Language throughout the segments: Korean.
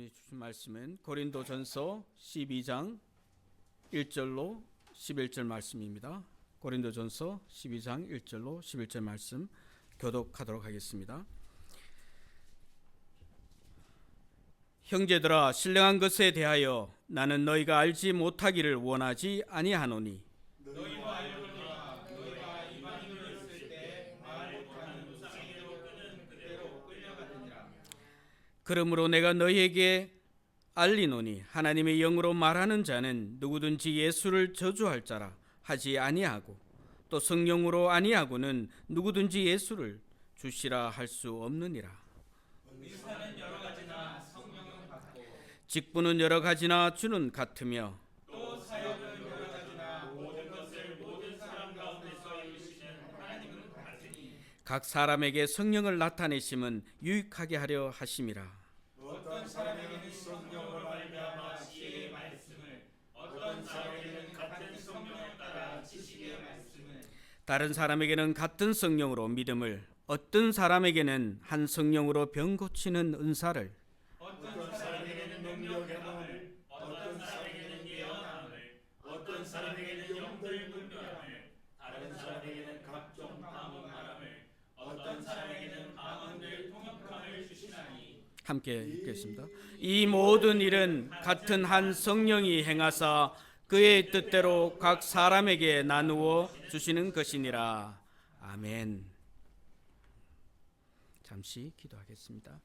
우리 주신 말씀은 고린도전서 12장 1절로 11절 말씀입니다. 고린도전서 12장 1절로 11절 말씀 교독하도록 하겠습니다. 형제들아, 신령한 것에 대하여 나는 너희가 알지 못하기를 원하지 아니하노니 너희가 알거니와 너희가 이방인이었을 때 말 못하는 우상에게로 끄는 그대로 끌려갔느니라. 그러므로 내가 너희에게 알리노니 하나님의 영으로 말하는 자는 누구든지 예수를 저주할 자라 하지 아니하고 또 성령으로 아니하고는 누구든지 예수를 주시라 할 수 없느니라. 의사는 여러 가지나 성령은 같고 직분은 여러 가지나 주는 같으며 또 사역은 여러 가지나 모든 것을 모든 사람 가운데서 이루시는 하나님은 같으니 각 사람에게 성령을 나타내심은 유익하게 하려 하심이라. 어떤 사람에게는 성령으로 말미암아 지혜의 말씀을, 어떤 사람에게는 같은 성령을 따라 지식의 말씀을, 다른 사람에게는 같은 성령으로 믿음을, 어떤 사람에게는 한 성령으로 병 고치는 은사를, 어떤 사람에게는 능력의 마음을, 어떤 사람에게는 예언함을, 어떤 사람에게는 영들 분별함을, 다른 사람에게는 각종 방언 말함을, 어떤 사람에게는 방언들 통역함을 주시나니. 함께 읽겠습니다. 이 모든 일은 같은 한 성령이 행하사 그의 뜻대로 각 사람에게 나누어 주시는 것이니라. 아멘. 잠시 기도하겠습니다.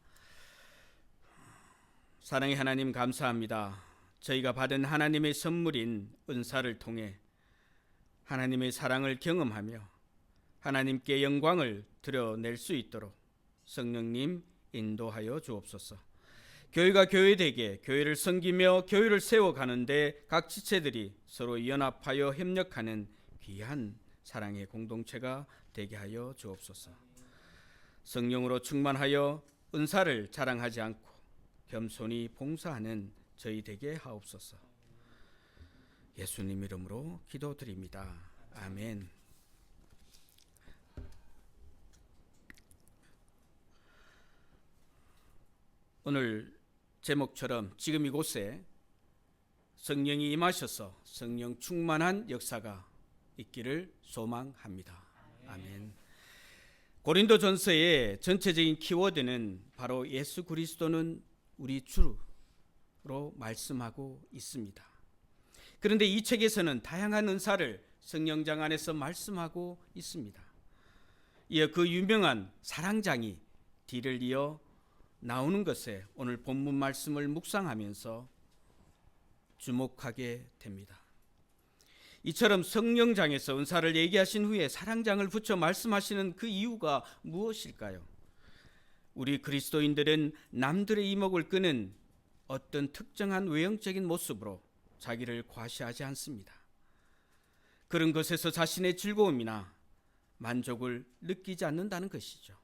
사랑의 하나님, 감사합니다. 저희가 받은 하나님의 선물인 은사를 통해 하나님의 사랑을 경험하며 하나님께 영광을 드려낼 수 있도록 성령님 인도하여 주옵소서. 교회가 교회되게 교회를 섬기며 교회를 세워가는데 각 지체들이 서로 연합하여 협력하는 귀한 사랑의 공동체가 되게 하여 주옵소서. 성령으로 충만하여 은사를 자랑하지 않고 겸손히 봉사하는 저희 되게 하옵소서. 예수님 이름으로 기도드립니다. 아멘. 오늘 제목처럼 지금 이곳에 성령이 임하셔서 성령 충만한 역사가 있기를 소망합니다. 아멘. 고린도전서의 전체적인 키워드는 바로 예수 그리스도는 우리 주로 말씀하고 있습니다. 그런데 이 책에서는 다양한 은사를 성령장 안에서 말씀하고 있습니다. 이어 그 유명한 사랑장이 뒤를 이어 나오는 것에 오늘 본문 말씀을 묵상하면서 주목하게 됩니다. 이처럼 성령장에서 은사를 얘기하신 후에 사랑장을 붙여 말씀하시는 그 이유가 무엇일까요? 우리 그리스도인들은 남들의 이목을 끄는 어떤 특정한 외형적인 모습으로 자기를 과시하지 않습니다. 그런 것에서 자신의 즐거움이나 만족을 느끼지 않는다는 것이죠.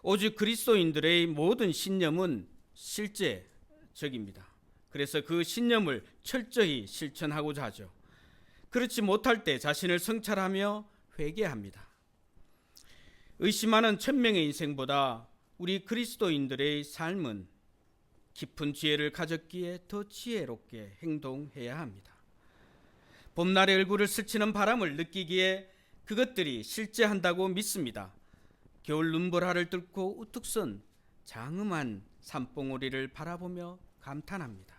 오직 그리스도인들의 모든 신념은 실제적입니다. 그래서 그 신념을 철저히 실천하고자 하죠. 그렇지 못할 때 자신을 성찰하며 회개합니다. 의심하는 천명의 인생보다 우리 그리스도인들의 삶은 깊은 지혜를 가졌기에 더 지혜롭게 행동해야 합니다. 봄날의 얼굴을 스치는 바람을 느끼기에 그것들이 실제한다고 믿습니다. 겨울 눈보라를 뚫고 우뚝 선 장엄한 산봉우리를 바라보며 감탄합니다.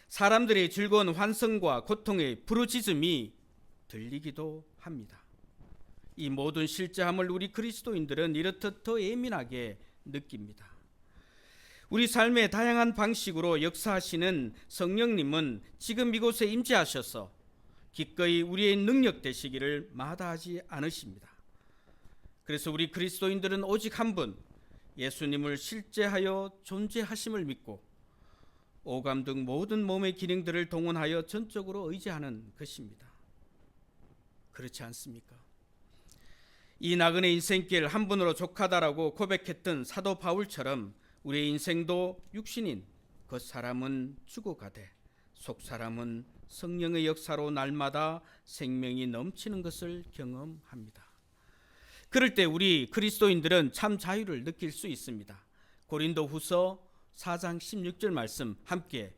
사람들의 즐거운 환성과 고통의 부르짖음이 들리기도 합니다. 이 모든 실제함을 우리 그리스도인들은 이렇듯 더 예민하게 느낍니다. 우리 삶의 다양한 방식으로 역사하시는 성령님은 지금 이곳에 임재하셔서 기꺼이 우리의 능력 되시기를 마다하지 않으십니다. 그래서 우리 그리스도인들은 오직 한 분, 예수님을 실제하여 존재하심을 믿고 오감 등 모든 몸의 기능들을 동원하여 전적으로 의지하는 것입니다. 그렇지 않습니까? 이 나그네 인생길 한 분으로 족하다라고 고백했던 사도 바울처럼 우리의 인생도 육신인 겉사람은 죽어가되 속사람은 성령의 역사로 날마다 생명이 넘치는 것을 경험합니다. 그럴 때 우리 그리스도인들은 참 자유를 느낄 수 있습니다. 고린도후서 4장 16절 말씀 함께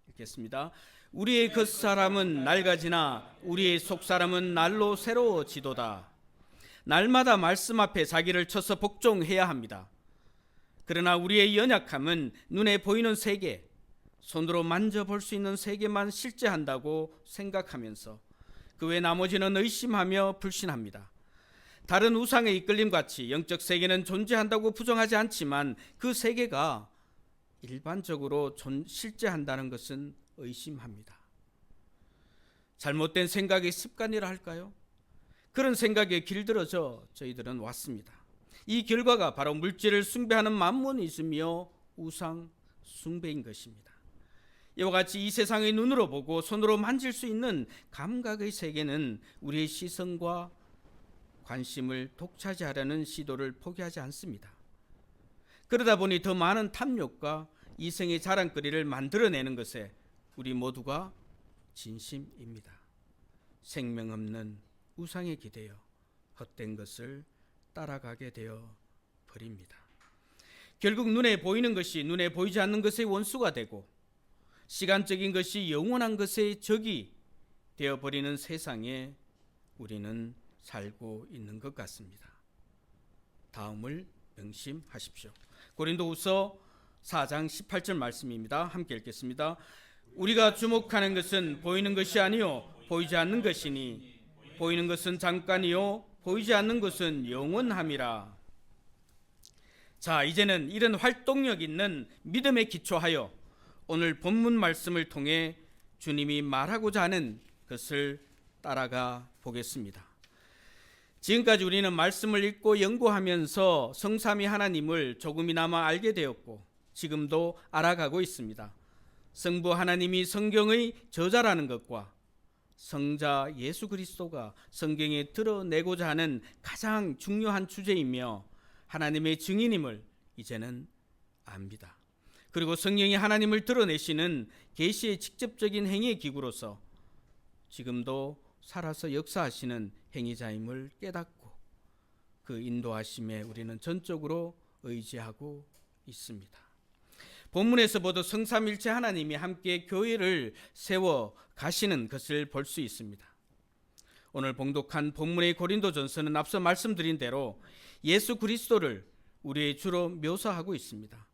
읽겠습니다. 우리의 겉사람은 낡아지나 우리의 속사람은 날로 새로워지도다. 날마다 말씀 앞에 자기를 쳐서 복종해야 합니다. 그러나 우리의 연약함은 눈에 보이는 세계, 손으로 만져볼 수 있는 세계만 실제한다고 생각하면서 그 외 나머지는 의심하며 불신합니다. 다른 우상의 이끌림같이 영적 세계는 존재한다고 부정하지 않지만 그 세계가 일반적으로 실제한다는 것은 의심합니다. 잘못된 생각의 습관이라 할까요? 그런 생각에 길들어져 저희들은 왔습니다. 이 결과가 바로 물질을 숭배하는 만몬이즘이요 우상 숭배인 것입니다. 이와 같이 이 세상의 눈으로 보고 손으로 만질 수 있는 감각의 세계는 우리의 시선과 관심을 독차지하려는 시도를 포기하지 않습니다. 그러다 보니 더 많은 탐욕과 이성의 자랑거리를 만들어내는 것에 우리 모두가 진심입니다. 생명 없는 우상에 기대어 헛된 것을 따라가게 되어 버립니다. 결국 눈에 보이는 것이 눈에 보이지 않는 것의 원수가 되고 시간적인 것이 영원한 것의 적이 되어버리는 세상에 우리는 살고 있는 것 같습니다. 다음을 명심하십시오. 고린도후서 4장 18절 말씀입니다. 함께 읽겠습니다. 우리가 주목하는 것은 보이는 것이 아니요 보이지 않는 것이니 보이는 것은 잠깐이요 보이지 않는 것은 영원함이라. 자, 이제는 이런 활동력 있는 믿음에 기초하여 오늘 본문 말씀을 통해 주님이 말하고자 하는 것을 따라가 보겠습니다. 지금까지 우리는 말씀을 읽고 연구하면서 성삼위 하나님을 조금이나마 알게 되었고 지금도 알아가고 있습니다. 성부 하나님이 성경의 저자라는 것과 성자 예수 그리스도가 성경에 드러내고자 하는 가장 중요한 주제이며 하나님의 증인임을 이제는 압니다. 그리고 성령이 하나님을 드러내시는 계시의 직접적인 행위의 기구로서 지금도 살아서 역사하시는 행위자임을 깨닫고 그 인도하심에 우리는 전적으로 의지하고 있습니다. 본문에서 보도 성삼일체 하나님이 함께 교회를 세워 가시는 것을 볼 수 있습니다. 오늘 봉독한 본문의 고린도전서는 앞서 말씀드린 대로 예수 그리스도를 우리의 주로 묘사하고 있습니다.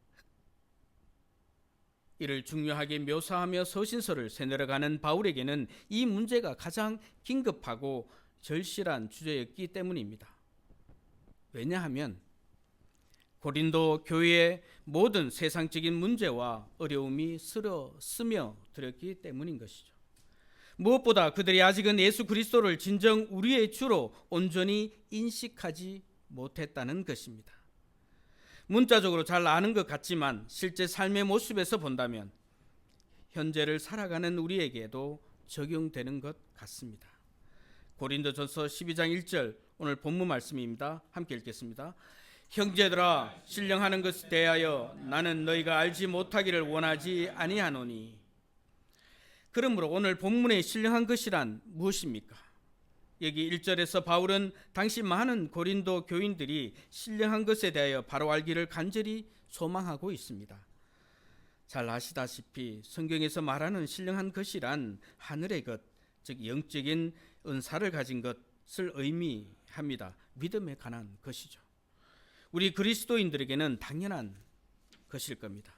이를 중요하게 묘사하며 서신서를 새내려가는 바울에게는 이 문제가 가장 긴급하고 절실한 주제였기 때문입니다. 왜냐하면 고린도 교회의 모든 세상적인 문제와 어려움이 스며들었기 때문인 것이죠. 무엇보다 그들이 아직은 예수 그리스도를 진정 우리의 주로 온전히 인식하지 못했다는 것입니다. 문자적으로 잘 아는 것 같지만 실제 삶의 모습에서 본다면 현재를 살아가는 우리에게도 적용되는 것 같습니다. 고린도전서 12장 1절 오늘 본문 말씀입니다. 함께 읽겠습니다. 형제들아 신령하는 것에 대하여 나는 너희가 알지 못하기를 원하지 아니하노니. 그러므로 오늘 본문의 신령한 것이란 무엇입니까? 여기 1절에서 바울은 당시 많은 고린도 교인들이 신령한 것에 대하여 바로 알기를 간절히 소망하고 있습니다. 잘 아시다시피 성경에서 말하는 신령한 것이란 하늘의 것, 즉 영적인 은사를 가진 것을 의미합니다. 믿음에 관한 것이죠. 우리 그리스도인들에게는 당연한 것일 겁니다.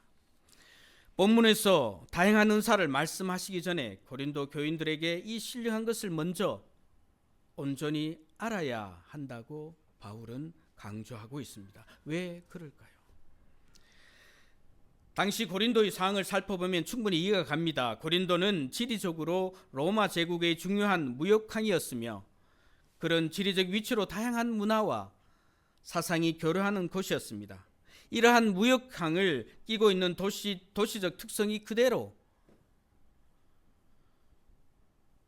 본문에서 다양한 은사를 말씀하시기 전에 고린도 교인들에게 이 신령한 것을 먼저 온전히 알아야 한다고 바울은 강조하고 있습니다. 왜 그럴까요? 당시 고린도의 상황을 살펴보면 충분히 이해가 갑니다. 고린도는 지리적으로 로마 제국의 중요한 무역항이었으며 그런 지리적 위치로 다양한 문화와 사상이 교류하는 곳이었습니다. 이러한 무역항을 끼고 있는 도시적 특성이 그대로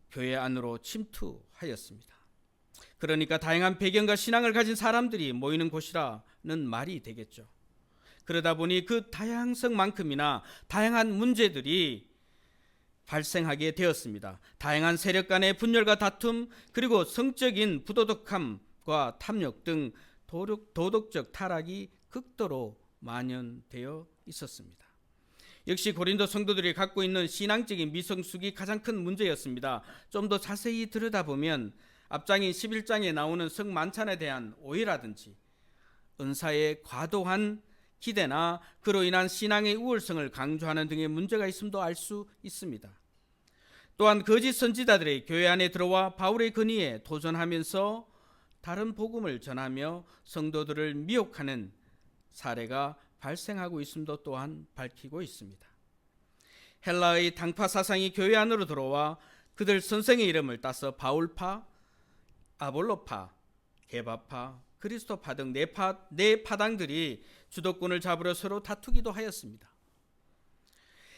교회 안으로 침투하였습니다. 그러니까 다양한 배경과 신앙을 가진 사람들이 모이는 곳이라는 말이 되겠죠. 그러다 보니 그 다양성만큼이나 다양한 문제들이 발생하게 되었습니다. 다양한 세력 간의 분열과 다툼, 그리고 성적인 부도덕함과 탐욕 등 도덕적 타락이 극도로 만연되어 있었습니다. 역시 고린도 성도들이 갖고 있는 신앙적인 미성숙이 가장 큰 문제였습니다. 좀 더 자세히 들여다보면 앞장인 11장에 나오는 성만찬에 대한 오해라든지 은사의 과도한 기대나 그로 인한 신앙의 우월성을 강조하는 등의 문제가 있음도 알 수 있습니다. 또한 거짓 선지자들이 교회 안에 들어와 바울의 권위에 도전하면서 다른 복음을 전하며 성도들을 미혹하는 사례가 발생하고 있음도 또한 밝히고 있습니다. 헬라의 당파 사상이 교회 안으로 들어와 그들 선생의 이름을 따서 바울파, 아볼로파, 게바파, 그리스도파 등 네 파당들이 주도권을 잡으려 서로 다투기도 하였습니다.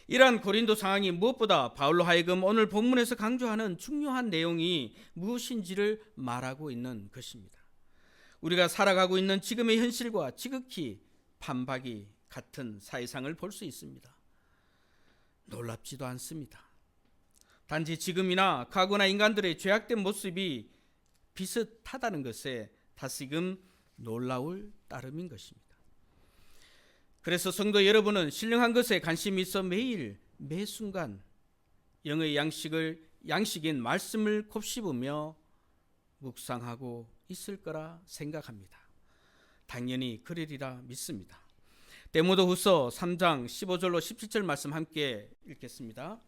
이러한 고린도 상황이 무엇보다 바울로 하여금 오늘 본문에서 강조하는 중요한 내용이 무엇인지를 말하고 있는 것입니다. 우리가 살아가고 있는 지금의 현실과 지극히 판박이 같은 사회상을 볼 수 있습니다. 놀랍지도 않습니다. 단지 지금이나 과거나 인간들의 죄악된 모습이 비슷하다는 것에 다시금 놀라울 따름인 것입니다. 그래서 성도 여러분은 신령한 것에 관심이 있어 매일 매 순간 영의 양식인 말씀을 곱씹으며 묵상하고 있을 거라 생각합니다. 당연히 그러리라 믿습니다. 데모도후서 3장 15절로 17절 말씀 함께 읽겠습니다.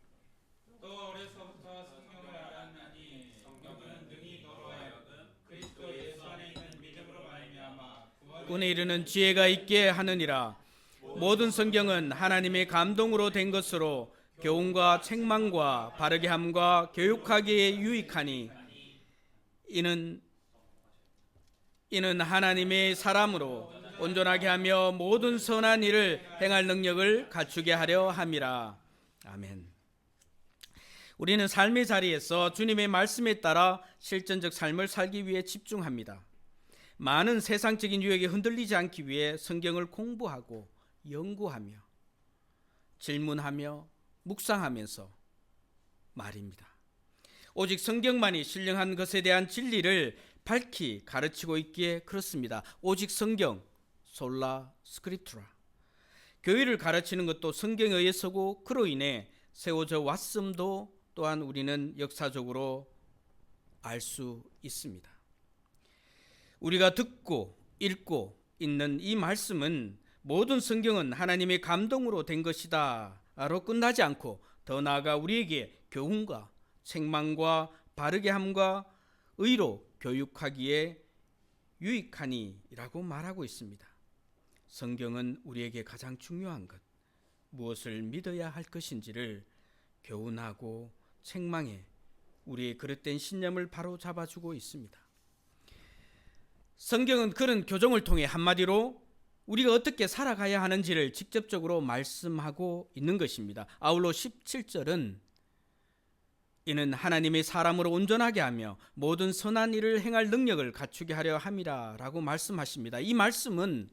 또 어려서부터 성경을 알았나니 성경은 능히 너로 하여금 그리스도 예수 안에 있는 믿음으로 말미암아 구원에 이르는 지혜가 있게 하느니라. 모든 성경은 하나님의 감동으로 된 것으로 교훈과 책망과 바르게 함과 교육하기에 유익하니 이는 하나님의 사람으로 온전하게 하며 모든 선한 일을 행할 능력을 갖추게 하려 함이라. 아멘. 우리는 삶의 자리에서 주님의 말씀에 따라 실전적 삶을 살기 위해 집중합니다. 많은 세상적인 유혹에 흔들리지 않기 위해 성경을 공부하고 연구하며 질문하며 묵상하면서 말입니다. 오직 성경만이 신령한 것에 대한 진리를 밝히 가르치고 있기에 그렇습니다. 오직 성경, 솔라 스크립투라. 교회를 가르치는 것도 성경에 의해서고 그로 인해 세워져 왔음도 또한 우리는 역사적으로 알 수 있습니다. 우리가 듣고 읽고 있는 이 말씀은 모든 성경은 하나님의 감동으로 된 것이다로 끝나지 않고 더 나아가 우리에게 교훈과 책망과 바르게 함과 의로 교육하기에 유익하니라고 말하고 있습니다. 성경은 우리에게 가장 중요한 것, 무엇을 믿어야 할 것인지를 교훈하고 책망해 우리의 그릇된 신념을 바로 잡아주고 있습니다. 성경은 그런 교정을 통해 한마디로 우리가 어떻게 살아가야 하는지를 직접적으로 말씀하고 있는 것입니다. 아울러 17절은 이는 하나님의 사람으로 온전하게 하며 모든 선한 일을 행할 능력을 갖추게 하려 함이라 라고 말씀하십니다. 이 말씀은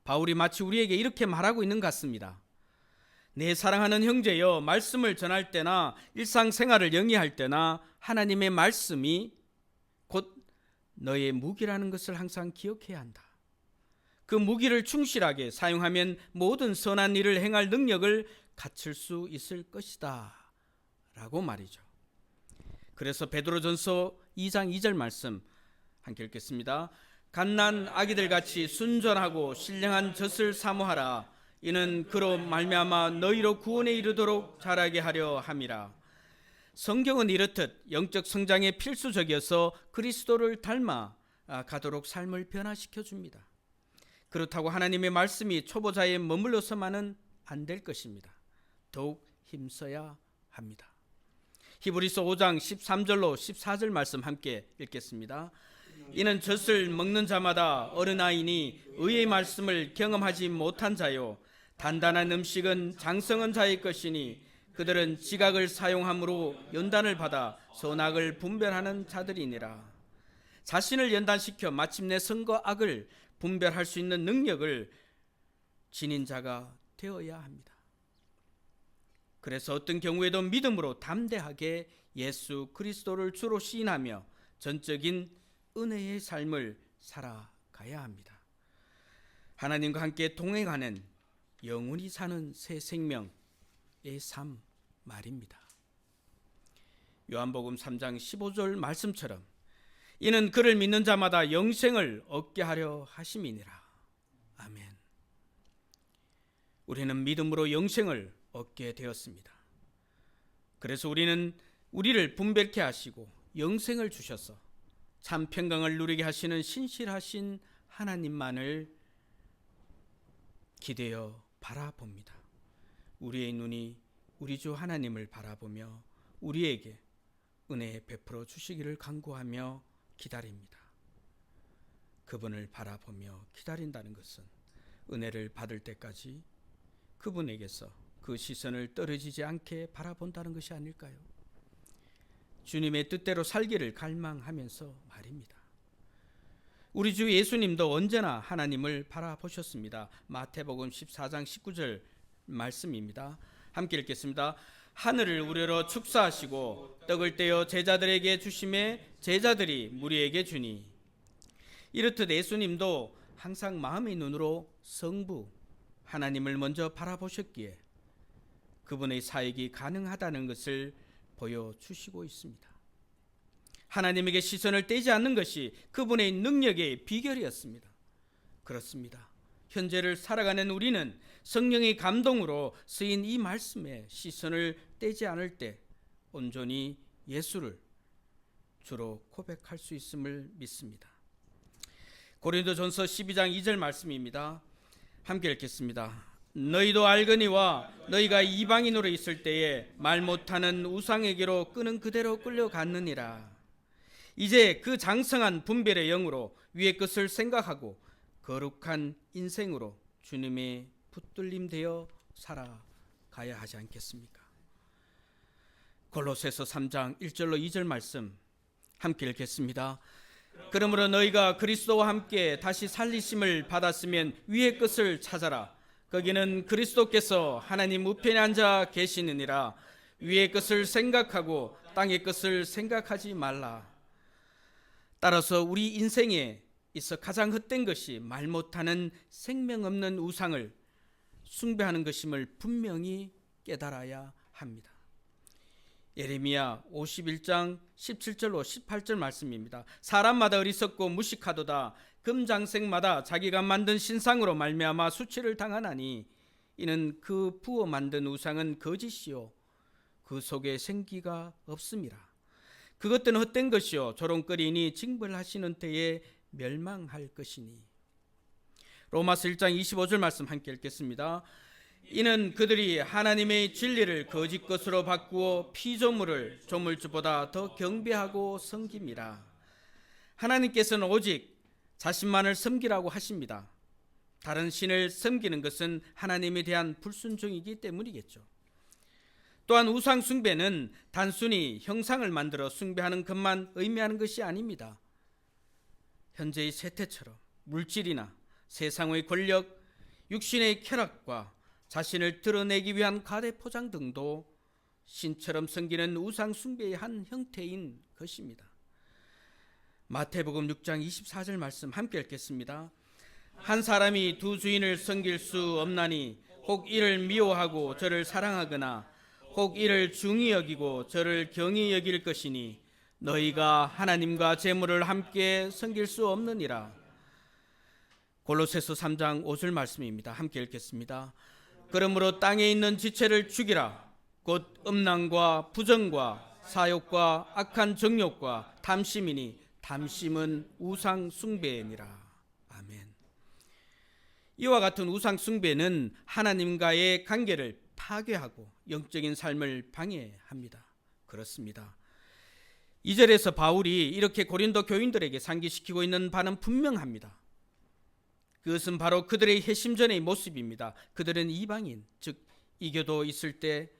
바울이 마치 우리에게 이렇게 말하고 있는 것 같습니다. 내 사랑하는 형제여, 말씀을 전할 때나 일상생활을 영위할 때나 하나님의 말씀이 곧 너의 무기라는 것을 항상 기억해야 한다. 그 무기를 충실하게 사용하면 모든 선한 일을 행할 능력을 갖출 수 있을 것이다 라고 말이죠. 그래서 베드로전서 2장 2절 말씀 함께 읽겠습니다. 갓난 아기들 같이 순전하고 신령한 젖을 사모하라. 이는 그로 말미암아 너희로 구원에 이르도록 자라게 하려 함이라. 성경은 이렇듯 영적 성장에 필수적이어서 그리스도를 닮아 가도록 삶을 변화시켜 줍니다. 그렇다고 하나님의 말씀이 초보자에 머물러서만은 안 될 것입니다. 더욱 힘써야 합니다. 히브리서 5장 13절로 14절 말씀 함께 읽겠습니다. 이는 젖을 먹는 자마다 어른아이니 의의 말씀을 경험하지 못한 자요 단단한 음식은 장성한 자의 것이니 그들은 지각을 사용함으로 연단을 받아 선악을 분별하는 자들이니라. 자신을 연단시켜 마침내 선과 악을 분별할 수 있는 능력을 지닌 자가 되어야 합니다. 그래서 어떤 경우에도 믿음으로 담대하게 예수 그리스도를 주로 시인하며 전적인 은혜의 삶을 살아가야 합니다. 하나님과 함께 동행하는 영원히 사는 새 생명의 삶 말입니다. 요한복음 3장 15절 말씀처럼 이는 그를 믿는 자마다 영생을 얻게 하려 하심이니라. 아멘. 우리는 믿음으로 영생을 얻게 되었습니다. 그래서 우리는 우리를 분별케 하시고 영생을 주셔서 참 평강을 누리게 하시는 신실하신 하나님만을 기대어 바라봅니다. 우리의 눈이 우리 주 하나님을 바라보며 우리에게 은혜 베풀어 주시기를 간구하며 기다립니다. 그분을 바라보며 기다린다는 것은 은혜를 받을 때까지 그분에게서 그 시선을 떨어지지 않게 바라본다는 것이 아닐까요? 주님의 뜻대로 살기를 갈망하면서 말입니다. 우리 주 예수님도 언제나 하나님을 바라보셨습니다. 마태복음 14장 19절 말씀입니다. 함께 읽겠습니다. 하늘을 우러러 축사하시고 떡을 떼어 제자들에게 주심에 제자들이 무리에게 주니. 이렇듯 예수님도 항상 마음의 눈으로 성부 하나님을 먼저 바라보셨기에 그분의 사역이 가능하다는 것을 보여주시고 있습니다. 하나님에게 시선을 떼지 않는 것이 그분의 능력의 비결이었습니다. 그렇습니다. 현재를 살아가는 우리는 성령의 감동으로 쓰인 이 말씀에 시선을 떼지 않을 때 온전히 예수를 주로 고백할 수 있음을 믿습니다. 고린도전서 12장 2절 말씀입니다. 함께 읽겠습니다. 너희도 알거니와 너희가 이방인으로 있을 때에 말 못하는 우상에게로 끄는 그대로 끌려갔느니라. 이제 그 장성한 분별의 영으로 위의 것을 생각하고 거룩한 인생으로 주님의 붙들림 되어 살아가야 하지 않겠습니까? 골로새서 3장 1절로 2절 말씀 함께 읽겠습니다. 그러므로 너희가 그리스도와 함께 다시 살리심을 받았으면 위의 것을 찾아라. 거기는 그리스도께서 하나님 우편에 앉아 계시느니라. 위의 것을 생각하고 땅의 것을 생각하지 말라. 따라서 우리 인생에 있어 가장 헛된 것이 말 못하는 생명 없는 우상을 숭배하는 것임을 분명히 깨달아야 합니다. 예레미야 51장 17절로 18절 말씀입니다. 사람마다 어리석고 무식하도다. 금장색마다 자기가 만든 신상으로 말미암아 수치를 당하나니 이는 그 부어 만든 우상은 거짓이요 그 속에 생기가 없음이라. 그것들은 헛된 것이요 조롱거리니 징벌하시는 때에 멸망할 것이니. 로마서 1장 25절 말씀 함께 읽겠습니다. 이는 그들이 하나님의 진리를 거짓 것으로 바꾸어 피조물을 조물주보다 더 경배하고 섬깁니다. 하나님께서는 오직 자신만을 섬기라고 하십니다. 다른 신을 섬기는 것은 하나님에 대한 불순종이기 때문이겠죠. 또한 우상 숭배는 단순히 형상을 만들어 숭배하는 것만 의미하는 것이 아닙니다. 현재의 세태처럼 물질이나 세상의 권력, 육신의 쾌락과 자신을 드러내기 위한 가대 포장 등도 신처럼 섬기는 우상 숭배의 한 형태인 것입니다. 마태복음 6장 24절 말씀 함께 읽겠습니다. 한 사람이 두 주인을 섬길 수 없나니 혹 이를 미워하고 저를 사랑하거나 혹 이를 중히 여기고 저를 경히 여길 것이니 너희가 하나님과 재물을 함께 섬길 수 없느니라. 골로새서 3장 5절 말씀입니다. 함께 읽겠습니다. 그러므로 땅에 있는 지체를 죽이라. 곧 음란과 부정과 사욕과 악한 정욕과 탐심이니 탐심은 우상 숭배니라. 아멘. 이와 같은 우상 숭배는 하나님과의 관계를 파괴하고 영적인 삶을 방해합니다. 그렇습니다. 2절에서 바울이 이렇게 고린도 교인들에게 상기시키고 있는 바는 분명합니다. 그것은 바로 그들의 회심전의 모습입니다. 그들은 이방인, 즉 이교도 있을 때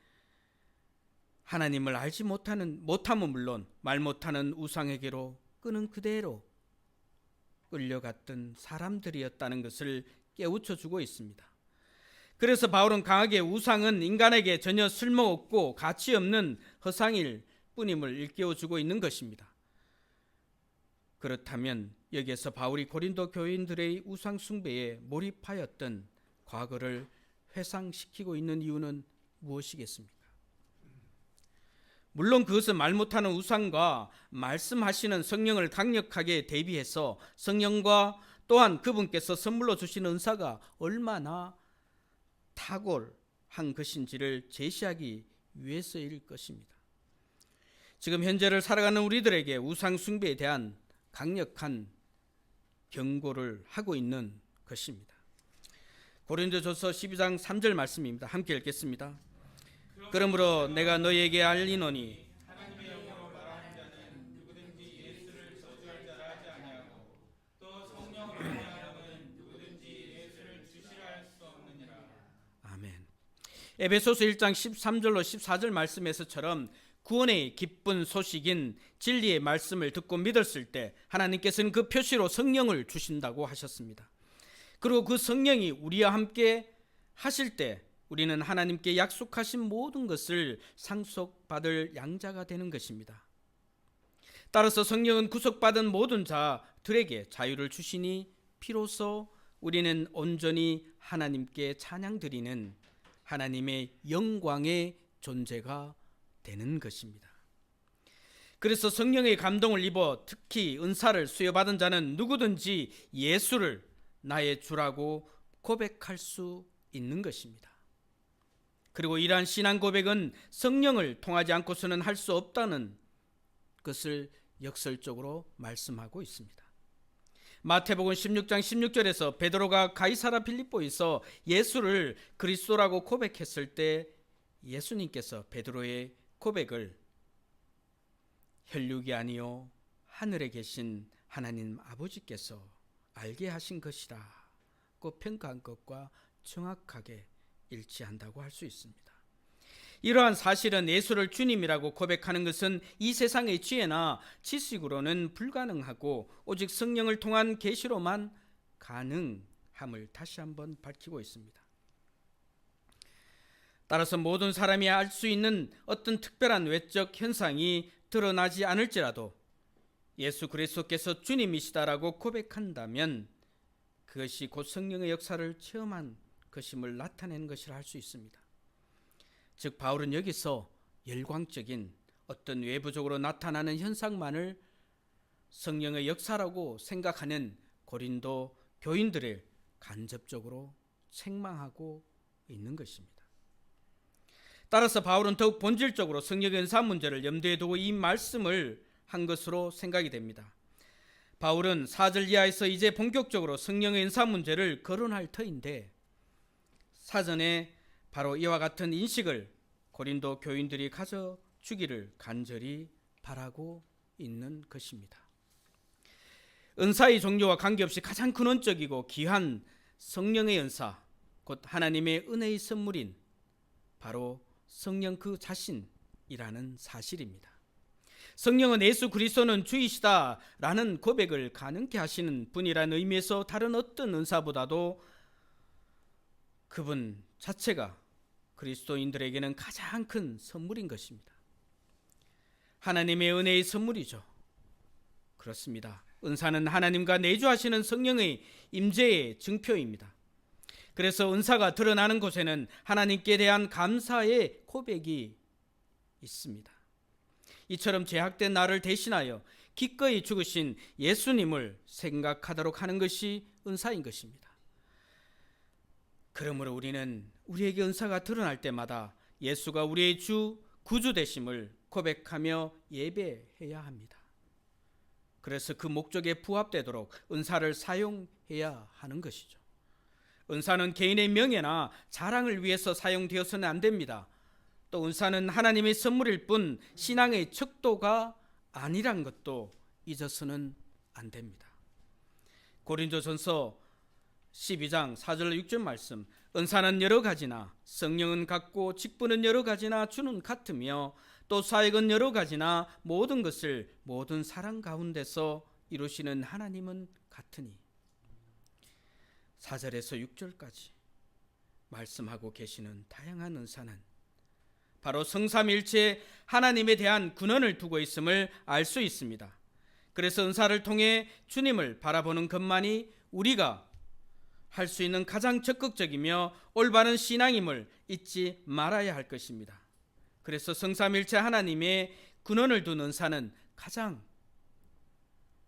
하나님을 알지 못함은 물론 말 못하는 우상에게로 끄는 그대로 끌려갔던 사람들이었다는 것을 깨우쳐주고 있습니다. 그래서 바울은 강하게 우상은 인간에게 전혀 쓸모없고 가치없는 허상일 뿐임을 일깨워주고 있는 것입니다. 그렇다면 여기에서 바울이 고린도 교인들의 우상 숭배에 몰입하였던 과거를 회상시키고 있는 이유는 무엇이겠습니까? 물론 그것은 말 못하는 우상과 말씀하시는 성령을 강력하게 대비해서 성령과 또한 그분께서 선물로 주신 은사가 얼마나 탁월한 것인지를 제시하기 위해서일 것입니다. 지금 현재를 살아가는 우리들에게 우상 숭배에 대한 강력한 경고를 하고 있는 것입니다. 고린도전서 12장 3절 말씀입니다. 함께 읽겠습니다. 그러므로 내가 너희에게 알리노니 하나님의 영으로 말하는 자는 누구든지 예수를 저주할 자라 하지 아니하고 또 성령으로 말하는 누구든지 예수를 주시라 할 수 없느니라. 아멘. 에베소서 1장 13절로 14절 말씀에서처럼 구원의 기쁜 소식인 진리의 말씀을 듣고 믿었을 때 하나님께서는 그 표시로 성령을 주신다고 하셨습니다. 그리고 그 성령이 우리와 함께 하실 때 우리는 하나님께 약속하신 모든 것을 상속받을 양자가 되는 것입니다. 따라서 성령은 구속받은 모든 자들에게 자유를 주시니 비로소 우리는 온전히 하나님께 찬양드리는 하나님의 영광의 존재가 되는 것입니다. 그래서 성령의 감동을 입어 특히 은사를 수여받은 자는 누구든지 예수를 나의 주라고 고백할 수 있는 것입니다. 그리고 이러한 신앙 고백은 성령을 통하지 않고서는 할 수 없다는 것을 역설적으로 말씀하고 있습니다. 마태복음 16장 16절에서 베드로가 가이사라 필립보에서 예수를 그리스도라고 고백했을 때 예수님께서 베드로의 고백을 혈육이 아니요 하늘에 계신 하나님 아버지께서 알게 하신 것이라고 평가한 것과 정확하게 일치한다고 할 수 있습니다. 이러한 사실은 예수를 주님이라고 고백하는 것은 이 세상의 지혜나 지식으로는 불가능하고 오직 성령을 통한 계시로만 가능함을 다시 한번 밝히고 있습니다. 따라서 모든 사람이 알 수 있는 어떤 특별한 외적 현상이 드러나지 않을지라도 예수 그리스도께서 주님이시다라고 고백한다면 그것이 곧 성령의 역사를 체험한 것임을 나타내는 것이라 할 수 있습니다. 즉 바울은 여기서 열광적인 어떤 외부적으로 나타나는 현상만을 성령의 역사라고 생각하는 고린도 교인들을 간접적으로 책망하고 있는 것입니다. 따라서 바울은 더욱 본질적으로 성령의 은사 문제를 염두에 두고 이 말씀을 한 것으로 생각이 됩니다. 바울은 4절 이하에서 이제 본격적으로 성령의 은사 문제를 거론할 터인데 사전에 바로 이와 같은 인식을 고린도 교인들이 가져주기를 간절히 바라고 있는 것입니다. 은사의 종류와 관계없이 가장 근원적이고 귀한 성령의 은사, 곧 하나님의 은혜의 선물인 바로 성령 그 자신이라는 사실입니다. 성령은 예수 그리스도는 주이시다라는 고백을 가능케 하시는 분이라는 의미에서 다른 어떤 은사보다도 그분 자체가 그리스도인들에게는 가장 큰 선물인 것입니다. 하나님의 은혜의 선물이죠. 그렇습니다. 은사는 하나님과 내주하시는 성령의 임재의 증표입니다. 그래서 은사가 드러나는 곳에는 하나님께 대한 감사의 고백이 있습니다. 이처럼 제약된 나를 대신하여 기꺼이 죽으신 예수님을 생각하도록 하는 것이 은사인 것입니다. 그러므로 우리는 우리에게 은사가 드러날 때마다 예수가 우리의 주 구주 되심을 고백하며 예배해야 합니다. 그래서 그 목적에 부합되도록 은사를 사용해야 하는 것이죠. 은사는 개인의 명예나 자랑을 위해서 사용되어서는 안 됩니다. 또 은사는 하나님의 선물일 뿐 신앙의 척도가 아니란 것도 잊어서는 안 됩니다. 고린도전서 12장 4절 6절 말씀, 은사는 여러 가지나 성령은 같고 직분은 여러 가지나 주는 같으며 또 사역은 여러 가지나 모든 것을 모든 사랑 가운데서 이루시는 하나님은 같으니. 4절에서 6절까지 말씀하고 계시는 다양한 은사는 바로 성삼일체 하나님에 대한 근원을 두고 있음을 알 수 있습니다. 그래서 은사를 통해 주님을 바라보는 것만이 우리가 할 수 있는 가장 적극적이며 올바른 신앙임을 잊지 말아야 할 것입니다. 그래서 성삼일체 하나님의 근원을 둔 은사는 가장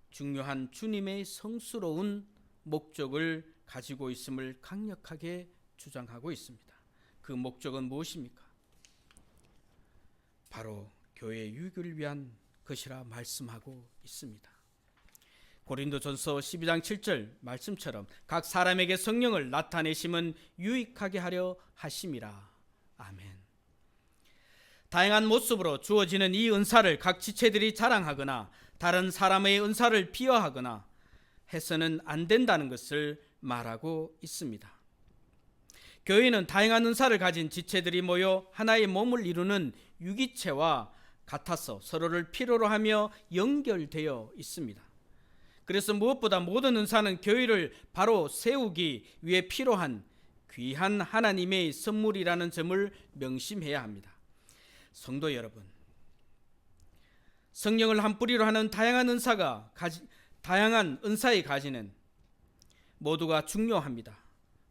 중요한 주님의 성스러운 목적을 가지고 있음을 강력하게 주장하고 있습니다. 그 목적은 무엇입니까? 바로 교회의 유익을 위한 것이라 말씀하고 있습니다. 고린도전서 12장 7절 말씀처럼 각 사람에게 성령을 나타내심은 유익하게 하려 하심이라. 아멘. 다양한 모습으로 주어지는 이 은사를 각 지체들이 자랑하거나 다른 사람의 은사를 비하하거나 해서는 안 된다는 것을 말하고 있습니다. 교회는 다양한 은사를 가진 지체들이 모여 하나의 몸을 이루는 유기체와 같아서 서로를 필요로 하며 연결되어 있습니다. 그래서 무엇보다 모든 은사는 교회를 바로 세우기 위해 필요한 귀한 하나님의 선물이라는 점을 명심해야 합니다. 성도 여러분, 성령을 한 뿌리로 하는 다양한 은사의 가지는 모두가 중요합니다.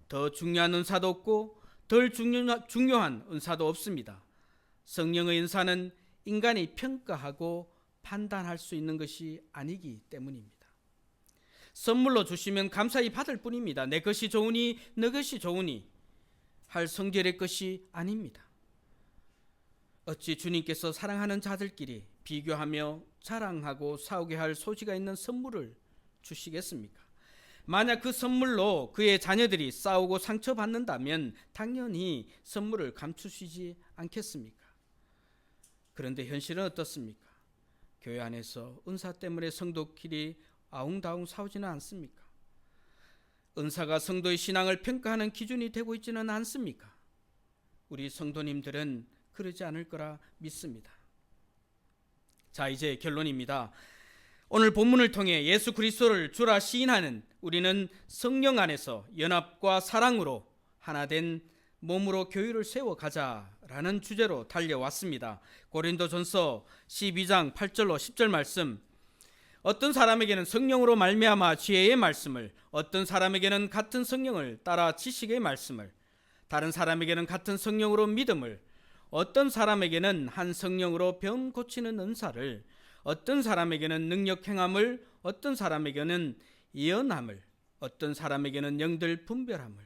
더 중요한 은사도 없고 덜 중요한 은사도 없습니다. 성령의 은사는 인간이 평가하고 판단할 수 있는 것이 아니기 때문입니다. 선물로 주시면 감사히 받을 뿐입니다. 내 것이 좋으니 너 것이 좋으니 할 성결의 것이 아닙니다. 어찌 주님께서 사랑하는 자들끼리 비교하며 자랑하고 싸우게 할 소지가 있는 선물을 주시겠습니까? 만약 그 선물로 그의 자녀들이 싸우고 상처받는다면 당연히 선물을 감추시지 않겠습니까? 그런데 현실은 어떻습니까? 교회 안에서 은사 때문에 성도끼리 아웅다웅 싸우지는 않습니까? 은사가 성도의 신앙을 평가하는 기준이 되고 있지는 않습니까? 우리 성도님들은 그러지 않을 거라 믿습니다. 자, 이제 결론입니다. 오늘 본문을 통해 예수 그리스도를 주라 시인하는 우리는 성령 안에서 연합과 사랑으로 하나된 몸으로 교회를 세워가자라는 주제로 달려왔습니다. 고린도전서 12장 8절로 10절 말씀, 어떤 사람에게는 성령으로 말미암아 지혜의 말씀을, 어떤 사람에게는 같은 성령을 따라 지식의 말씀을, 다른 사람에게는 같은 성령으로 믿음을, 어떤 사람에게는 한 성령으로 병 고치는 은사를, 어떤 사람에게는 능력 행함을, 어떤 사람에게는 예언함을, 어떤 사람에게는 영들 분별함을,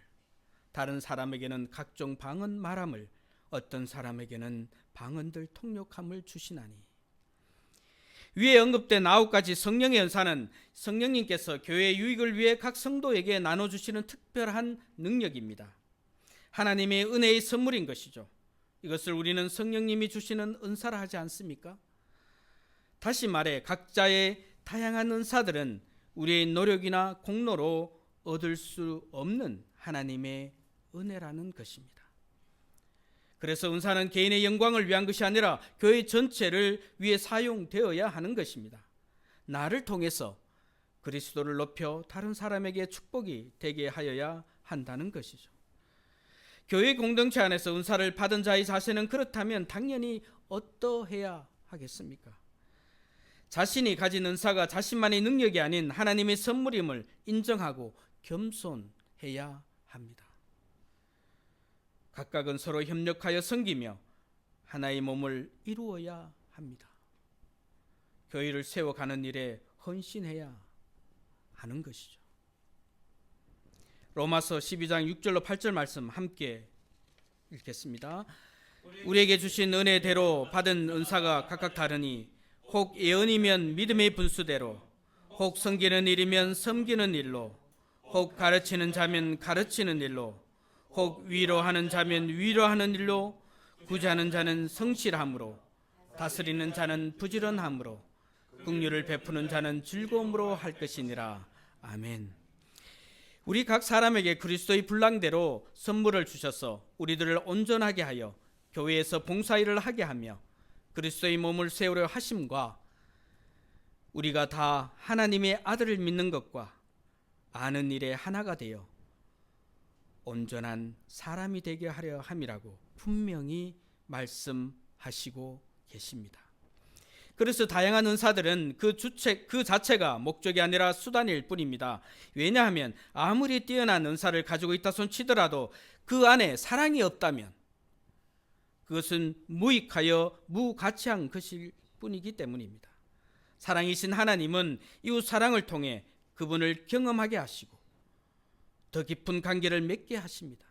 다른 사람에게는 각종 방언 말함을, 어떤 사람에게는 방언들 통역함을 주시나니. 위에 언급된 9가지 성령의 은사는 성령님께서 교회의 유익을 위해 각 성도에게 나눠주시는 특별한 능력입니다. 하나님의 은혜의 선물인 것이죠. 이것을 우리는 성령님이 주시는 은사라 하지 않습니까? 다시 말해 각자의 다양한 은사들은 우리의 노력이나 공로로 얻을 수 없는 하나님의 은혜라는 것입니다. 그래서 은사는 개인의 영광을 위한 것이 아니라 교회 전체를 위해 사용되어야 하는 것입니다. 나를 통해서 그리스도를 높여 다른 사람에게 축복이 되게 하여야 한다는 것이죠. 교회 공동체 안에서 은사를 받은 자의 자세는 그렇다면 당연히 어떠해야 하겠습니까? 자신이 가진 은사가 자신만의 능력이 아닌 하나님의 선물임을 인정하고 겸손해야 합니다. 각각은 서로 협력하여 섬기며 하나의 몸을 이루어야 합니다. 교회를 세워가는 일에 헌신해야 하는 것이죠. 로마서 12장 6절로 8절 말씀 함께 읽겠습니다. 우리에게 주신 은혜대로 받은 은사가 각각 다르니 혹 예언이면 믿음의 분수대로, 혹 섬기는 일이면 섬기는 일로, 혹 가르치는 자면 가르치는 일로, 혹 위로하는 자면 위로하는 일로, 구제하는 자는 성실함으로, 다스리는 자는 부지런함으로, 긍휼을 베푸는 자는 즐거움으로 할 것이니라. 아멘. 우리 각 사람에게 그리스도의 분량대로 선물을 주셔서 우리들을 온전하게 하여 교회에서 봉사일을 하게 하며 그리스도의 몸을 세우려 하심과 우리가 다 하나님의 아들을 믿는 것과 아는 일에 하나가 되어 온전한 사람이 되게 하려 함이라고 분명히 말씀하시고 계십니다. 그래서 다양한 은사들은 그 자체가 목적이 아니라 수단일 뿐입니다. 왜냐하면 아무리 뛰어난 은사를 가지고 있다 손치더라도 그 안에 사랑이 없다면 그것은 무익하여 무가치한 것일 뿐이기 때문입니다. 사랑이신 하나님은 이웃 사랑을 통해 그분을 경험하게 하시고 더 깊은 관계를 맺게 하십니다.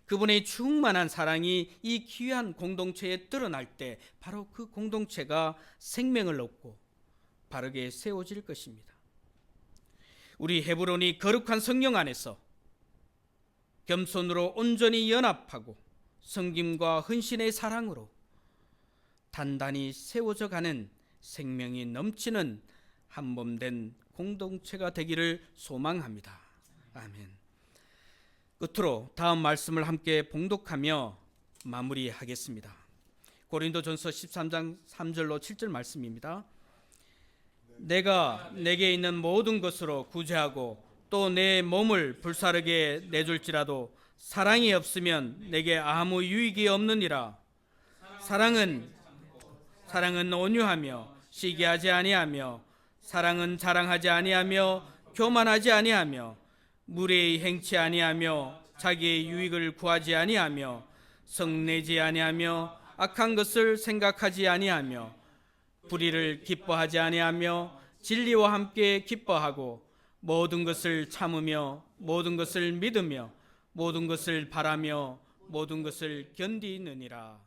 그분의 충만한 사랑이 이 귀한 공동체에 드러날 때 바로 그 공동체가 생명을 얻고 바르게 세워질 것입니다. 우리 헤브론이 거룩한 성령 안에서 겸손으로 온전히 연합하고 섬김과 헌신의 사랑으로 단단히 세워져 가는 생명이 넘치는 한몸된 공동체가 되기를 소망합니다. 아멘. 끝으로 다음 말씀을 함께 봉독하며 마무리하겠습니다. 고린도전서 13장 3절로 7절 말씀입니다. 내가 내게 있는 모든 것으로 구제하고 또 내 몸을 불사르게 내줄지라도 사랑이 없으면 내게 아무 유익이 없느니라. 사랑은 온유하며 시기하지 아니하며 사랑은 자랑하지 아니하며 교만하지 아니하며 무례히 행치 아니하며 자기의 유익을 구하지 아니하며 성내지 아니하며 악한 것을 생각하지 아니하며 불의를 기뻐하지 아니하며 진리와 함께 기뻐하고 모든 것을 참으며 모든 것을 믿으며 모든 것을 바라며 모든 것을 견디느니라.